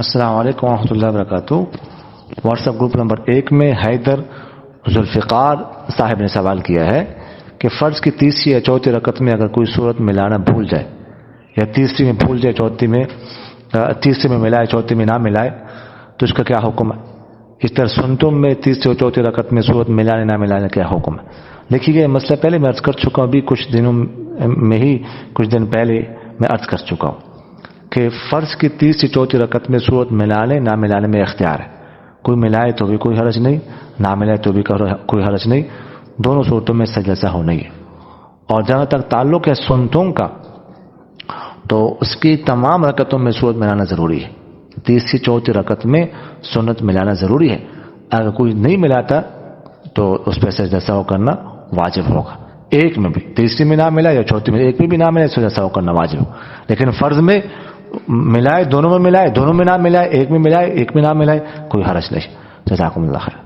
السلام علیکم ورحمۃ اللہ وبرکاتہ۔ واٹس ایپ گروپ نمبر 1 میں حیدر ذوالفقار صاحب نے سوال کیا ہے کہ فرض کی تیسری یا چوتھی رکعت میں اگر کوئی صورت ملانا بھول جائے یا تیسری میں بھول جائے تیسری میں ملائے چوتھی میں نہ ملائے تو اس کا کیا حکم ہے؟ اس طرح سنتوں میں تیسری اور چوتھی رکعت میں صورت ملانے نہ ملانے کا کیا حکم ہے؟ دیکھیے یہ مسئلہ پہلے میں عرض کر چکا ہوں، ابھی کچھ دن پہلے میں عرض کر چکا ہوں کہ فرض کی تیسری چوتھی رکعت میں صورت ملانے نہ ملانے میں اختیار ہے، کوئی ملائے تو بھی کوئی حرج نہیں، نہ ملائے تو بھی کوئی حرج نہیں، دونوں صورتوں میں سجدہ سہو نہیں ہے۔ اور جہاں تک تعلق ہے سنتوں کا تو اس کی تمام رکعتوں میں صورت ملانا ضروری ہے، تیسری چوتھی رکعت میں سنت ملانا ضروری ہے، اگر کوئی نہیں ملاتا تو اس پہ سجدہ سہو کرنا واجب ہوگا، ایک میں بھی، تیسری میں نہ ملا یا چوتھی میں ایک میں بھی نہ ملے سجدہ سہو کرنا واجب ہوگا، لیکن فرض میں ملائے دونوں میں ملائے، دونوں میں نہ ملائے، ایک میں ملائے ایک میں نہ ملائے، کوئی حرج نہیں۔ جزاکم اللہ خیر۔